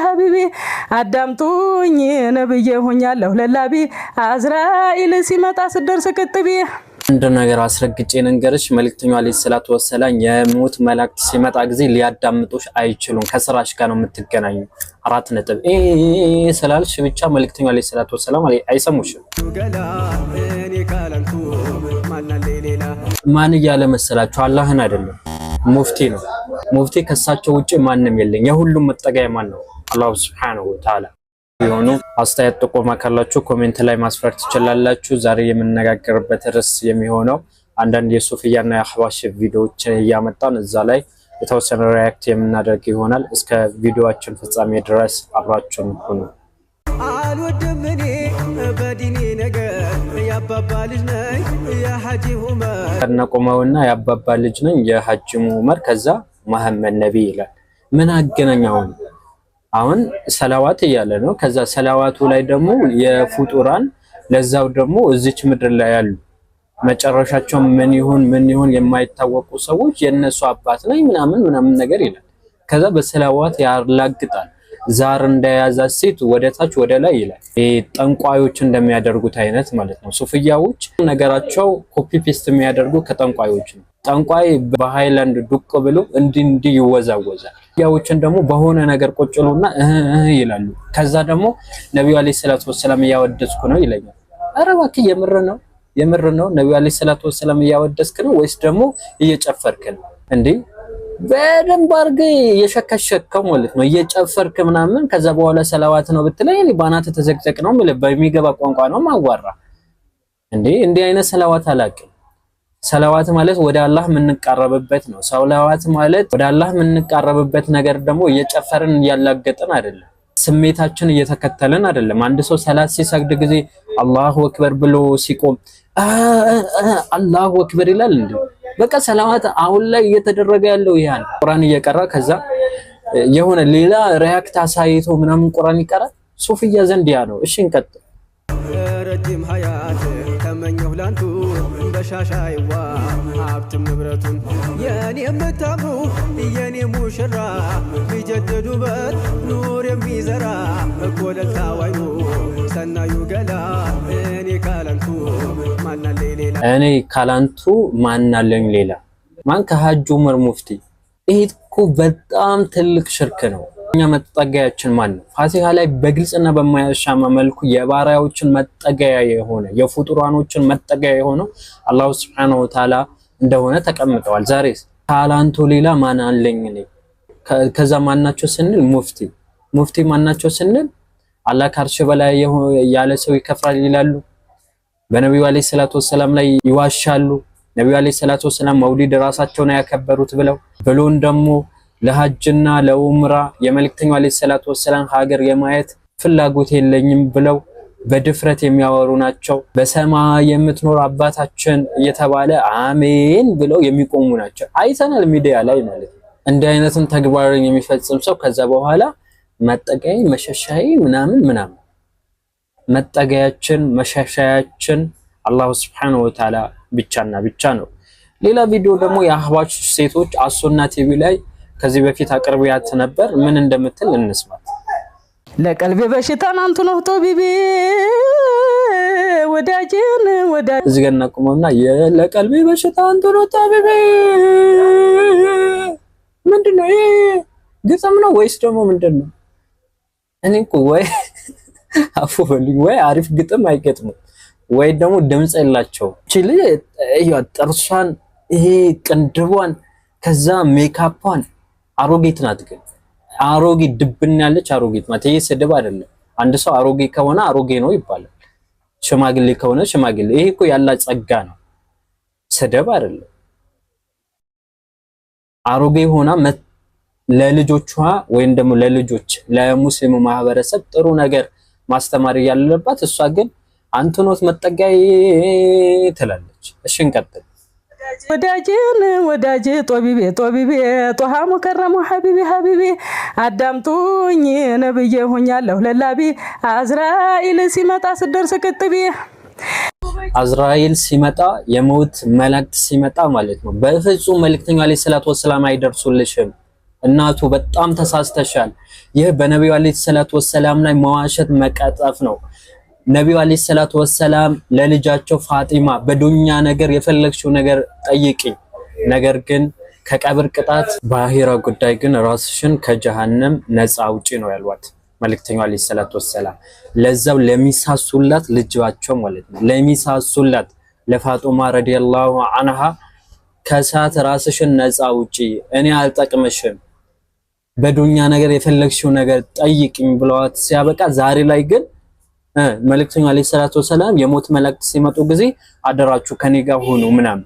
حبيبي አዳምጡኝ ነብዬ ሆኛለሁ ለላቢ አዝራኢል ሲመጣ ስደርስ ክትቢ እንደ ነገር አስረግጬ ነገርሽ መልእክተኛው አለይሂ ሰላቱ ወሰላም የሞት መላእክት ሲመጣ ጊዜ ሊያዳምጡሽ አይችሉም ከስራሽ ጋር ነው የምትገናኙ 4 ነጥብ ስላልሽ ብቻ መልእክተኛው አለይሂ ሰላቱ ወሰላም አይሰሙሽም ማን ያለ መሰላችሁ አላህን አይደለም ሙፍቲ ነው ሙፍቲ ከሳቸው ውጪ ማንንም የለኝ የሁሉም መጠጋያ ማን ነው አላህ Subhanahu Wa Ta'ala የሆኑ አስተያየት ጥቆማ ካላችሁ ኮሜንት ላይ ማስፈር ትችላላችሁ ዛሬ የምንነጋገርበት ርዕስ የሚሆነው አንዳንድ የሱፊያና የአህባሽ ቪዲዮዎችን ያመጣን እዛ ላይ የተወሰነ ሪአክት የምናደርግ ይሆናል እስከ ቪዲዮአችን ፍጻሜ ድረስ አብራችሁን ሁኑ አልወደምኔ በዲኔ ነገር ያባባ ልጅ ነኝ የሐጂ ዑመር ከነቆመውና ያባባ ልጅ ነኝ የሐጂ ዑመር ከዛ መሐመድ ነብይ ይላል ምን አገናኛው አሁን ሰላዋት እያለ ነው ከዛ ሰላዋቱ ላይ ደግሞ የፍጡራን ለዛው ደግሞ እዚች ምድር ላይ ያሉ መጨረሻቸው ምን ይሁን የማይታወቁ ሰዎች የነሱ አባት ላይ ምናምን ነገር ይላል ከዛ በሰላዋት ያላግጣል ዛር እንደያዛ ሴት ወደታች ወደ ላይ ይላል ጠንቋዮች እንደሚያደርጉት አይነት ማለት ነው ሱፊያዎች ነገራቸው ኮፒ ፔስት የሚያደርጉ ከጠንቋዮች ነው ጠንቋይ በሃይላንድ ዱቅ ብሎ እንዲ ይወዛወዛል ያዎችን ደግሞ በሆነ ነገር ቆጭሉና ይላሉ ከዛ ደግሞ ነብዩ አለይሂ ሰላቱ ወሰለም ያወደስኩ ነው ይለኛል አረ እባክህ የምር ነው ነብዩ አለይሂ ሰላቱ ወሰለም ያወደስክ ነው ወይስ ደግሞ እየጨፈርክ ነው እንዴ በደንብ አርገ የሸከሸከው ማለት ነው እየጨፈርክ ምናምን ከዛ በኋላ ሰላዋት ነው ብትለኝ ባናተ ተዘቅዘቅ ነው ማለት በሚገባ ቋንቋ ነው ማዋራ እንዴ አይነት ሰላዋት አላውቅም ሰላዋት ማለት ወደ አላህ የምንቀርብበት ነው ሰላዋት ማለት ወደ አላህ የምንቀርብበት ነገር ደግሞ እየጨፈርን ያላገጠን አይደለም ስሜታችን እየተከተለን አይደለም አንድ ሰው ሰላት ሲሰግድ ጊዜ አላሁ አክበር ብሎ ሲቆም አላሁ አክበር ይላል እንዴ በቃ ሰላዋት አሁን ላይ እየተደረገ ያለው ይሄን ቁርአን እየቀራ ከዛ የሆነ ሌላ ሪአክት አሳይቶ ምናምን ቁርአን ይቀራል ሱፊያ ዘንድ ያ ነው እሺ እንቀጥል ረጅም ሀያት ተመኘሁ ላንቱ በሻሻይዋ ሀብትም ንብረቱን የኔ የምታምሩ የኔ ሙሽራ ቢጀደዱበት ኑር የሚዘራ በኮለልታ ዋዩ ሰናዩ ገላ እኔ ካላንቱ ማናለኝ ሌላ ማን ከሐጂ ዑመር ሙፍቲ ይሄ እኮ በጣም ትልቅ ሽርክ ነው እኛ መጠገያችን ማን ነው ፋሲካ ላይ በግልጽና በማያሻማ መልኩ የባሪያዎችን መጠገያ የሆነ የፍጡራኖችን መጠገያ የሆነ አላህ Subhanahu Wa Ta'ala እንደሆነ ተቀምጠዋል ዛሬስ ካላንቱ ሌላ ማን አለኝ እኔ ከዛ ማናቸው ስንል ሙፍቲ ማናቸው ስንል አላህ ከአርሽ በላይ ያለ ሰው ይከፍራል ይላሉ በነብዩ አለይሂ ሰላቱ ወሰለም ላይ ይዋሻሉ ነብዩ አለይሂ ሰላቱ ወሰለም መውሊድ ራሳቸው ነው ያከበሩት ብሎን ደግሞ ለሐጅና ለኡምራ የመልእክተኛው አለይሂ ሰላቱ ወሰለም ሀገር የማየት ፍላጎት የለኝም ብለው በድፍረት የሚያወሩ ናቸው በሰማይ የምትኖር አባታችን እየተባለ አሜን ብለው የሚቆሙ ናቸው አይተናል ሚዲያ ላይ ማለት እንደ አይነትም ተግባርን የሚፈጽም ሰው ከዛ በኋላ መጠገያ መሸሻይ ምናምን መጠገያችን መሸሻያችን አላህ Subhanahu Wa Ta'ala ብቻና ብቻ ነው ሌላ ቪዲዮ ደግሞ የአህባሽ ሴቶች አሱና ቲቪ ላይ ከዚህ በፊት አቅርቢያት ነበር ምን እንደምትል እንስማት ለቀልቤ በሽታ አንቱ ነው ጦቢቢ ወዳጅን እዚህ ጋር እናቆመውና ለቀልቤ በሽታ አንቱ ነው ጦቢቢ ምንድነው ይሄ ግጥም ነው ወይስ ደግሞ ምንድነው እኔ እኮ ወይ አፉ በልኝ ወይ አሪፍ ግጥም አይገጥሙ ወይ ደግሞ ድምጽ የላቸው እቺ ጥርሷን ይሄ ቅንድቧን ከዛ ሜካፓን አሮጌት ናት ግን አሮጌ ድብን ያለች አሮጌት ማለት ይሄ ስድብ አይደለም አንድ ሰው አሮጌ ከሆነ አሮጌ ነው ይባላል ሽማግሌ ከሆነ ሽማግሌ ይሄ እኮ ያላ ጸጋ ነው ስድብ አይደለም አሮጌ ሆና ለልጆቿ ወይም ደግሞ ለልጆች ለሙስሊሙ ማህበረሰብ ጥሩ ነገር ማስተማር ያለባት እሷ ግን አንተኖት መጠጋይ ትላለች እሺ እንቀጥል ወዳጅ ጦቢቤ ጦሃ ሙከረሙ ሐቢቢ አዳምጡኝ ነብዬ ሆኛለሁ ለላቢ አዝራኢል ሲመጣ ስደርስ ክትቢ አዝራኢል ሲመጣ የሞት መላእክት ሲመጣ ማለት ነው በፍጹም መልእክተኛው አለይሂ ሰላቱ ወሰለም አይደርሱልሽም እናቱ በጣም ተሳስተሻል። ይህ በነብዩ አለይሂ ሰላቱ ወሰላም ላይ መዋሸት መቀጠፍ ነው። ነብዩ አለይሂ ሰላቱ ወሰላም ለልጃቸው ፋጢማ በዱንያ ነገር የፈለግሽው ነገር ጠይቂኝ፣ ነገር ግን ከቀብር ቅጣት በአኺራ ጉዳይ ግን ራስሽን ከጀሃነም ነፃ አውጪ ነው ያሏት መልእክተኛው አለይሂ ሰላቱ ወሰላም። ለዛው ለሚሳሱላት ልጃቸው ማለት ነው ለሚሳሱላት ለፋጢማ ረዲየላሁ ዐንሃ ከሳት ራስሽን ነፃ አውጪ፣ እኔ አልጠቅምሽም፣ በዱንያ ነገር የፈለግሽው ነገር ጠይቂኝ ብለዋት ሲያበቃ ዛሬ ላይ ግን መልእክተኛው አለይሂ ሰላቱ ወሰላም የሞት መልእክት ሲመጡ ጊዜ አደራችሁ ከኔ ጋር ሆኑ ምናምን።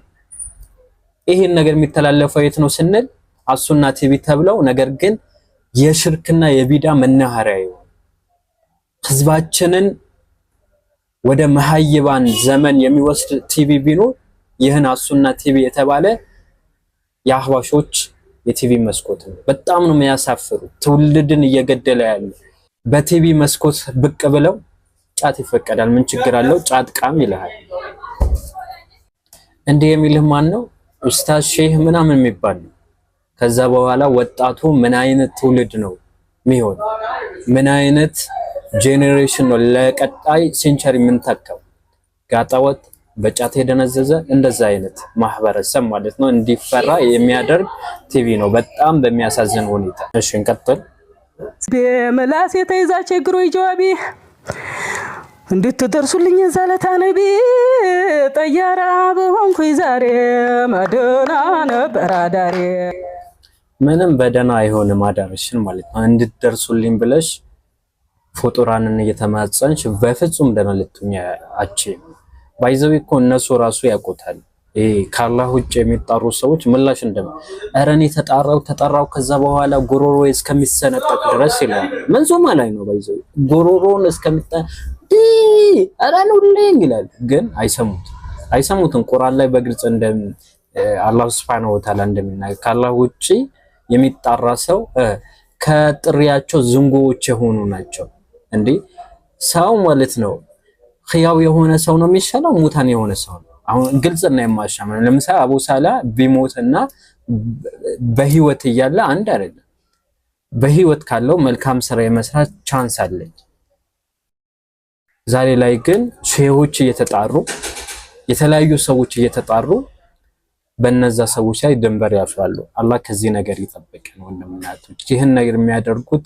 ይሄን ነገር የሚተላለፈው የት ነው ስንል አሱና ቲቪ ተብለው፣ ነገር ግን የሽርክና የቢዳ መናኸሪያ ነው። ህዝባችንን ወደ መሐይባን ዘመን የሚወስድ ቲቪ ቢኖር ይህን አሱና ቲቪ የተባለ የአህባሾች የቲቪ መስኮት ነው። በጣም ነው የሚያሳፍሩ፣ ትውልድን እየገደለ ያለ። በቲቪ መስኮት ብቅ ብለው ጫት ይፈቀዳል ምን ችግር አለው ጫት ቃም ይልሃል። እንዲህ የሚልህ ማን ነው? ኡስታዝ ሼህ ምናምን የሚባል ነው። ከዛ በኋላ ወጣቱ ምን አይነት ትውልድ ነው የሚሆን? ምን አይነት ጄኔሬሽን ነው ለቀጣይ ሴንቸሪ የምንተካው? ጋጠወጥ በጫት የደነዘዘ እንደዛ አይነት ማህበረሰብ ማለት ነው እንዲፈራ የሚያደርግ ቲቪ ነው በጣም በሚያሳዝን ሁኔታ። እሺ እንቀጥል። በመላስ የተይዛ ችግሩ ይጀዋቢ እንድትደርሱልኝ ዘለታ ነቢ ጠያራ በሆንኩኝ ዛሬ መደና ነበር አዳሬ። ምንም በደና አይሆንም አዳርሽን ማለት ነው። እንድትደርሱልኝ ብለሽ ፍጡራንን እየተማጸንሽ በፍጹም ደና ልትኛ አቺ ባይዘው እኮ እነሱ ራሱ ያውቁታል። ከአላህ ውጭ የሚጣሩ ሰዎች ምላሽ እንደም አረኔ ተጣራው ከዛ በኋላ ጎሮሮ እስከሚሰነጠቅ ድረስ ይላል። መንዞማ ላይ ነው ባይዘው ጎሮሮን እስከሚጣ አራኑልኝ ይላል። ግን አይሰሙትም። ቁርአን ላይ በግልጽ እንደም አላህ Subhanahu Wa Ta'ala እንደሚናገር ከአላህ ውጭ የሚጣራ ሰው ከጥሪያቸው ዝንጎዎች የሆኑ ናቸው። እንዴ ሰው ማለት ነው ኺያው የሆነ ሰው ነው የሚሻለው ሙታን የሆነ ሰው ነው? አሁን ግልጽና የማሻመን ለምሳሌ አቡ ሳላ ቢሞትና በህይወት እያለ አንድ አይደለም። በህይወት ካለው መልካም ስራ የመስራት ቻንስ አለኝ። ዛሬ ላይ ግን ሼሆች እየተጣሩ የተለያዩ ሰዎች እየተጣሩ በእነዛ ሰዎች ላይ ድንበር ያፍራሉ። አላህ ከዚህ ነገር ይጠብቀን ወንድምናቶች። ይህን ነገር የሚያደርጉት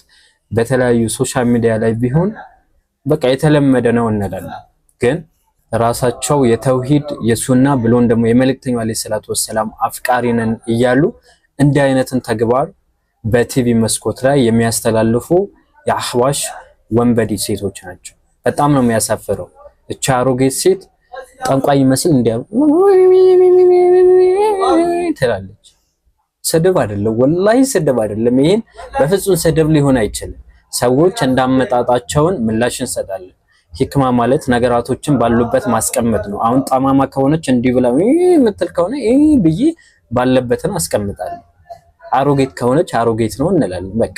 በተለያዩ ሶሻል ሚዲያ ላይ ቢሆን በቃ የተለመደ ነው እንላለን። ግን ራሳቸው የተውሂድ የሱና ብሎን ደግሞ የመልእክተኛው አለይሂ ሰላቱ ወሰላም አፍቃሪ ነን እያሉ እንዲህ አይነትን ተግባር በቲቪ መስኮት ላይ የሚያስተላልፉ የአህዋሽ ወንበዲ ሴቶች ናቸው። በጣም ነው የሚያሳፍረው። እቻ አሮጌ ሴት ጠንቋይ ይመስል እንዲያው ትላለች። ስድብ አይደለም ወላሂ ስድብ አይደለም። ይሄን በፍጹም ስድብ ሊሆን አይችልም። ሰዎች እንዳመጣጣቸውን ምላሽ እንሰጣለን። ሂክማ ማለት ነገራቶችን ባሉበት ማስቀመጥ ነው። አሁን ጠማማ ከሆነች እንዲህ ብላ የምትል ከሆነ ብዬ ባለበትን አስቀምጣለሁ። አሮጌት ከሆነች አሮጌት ነው እንላለን በቃ።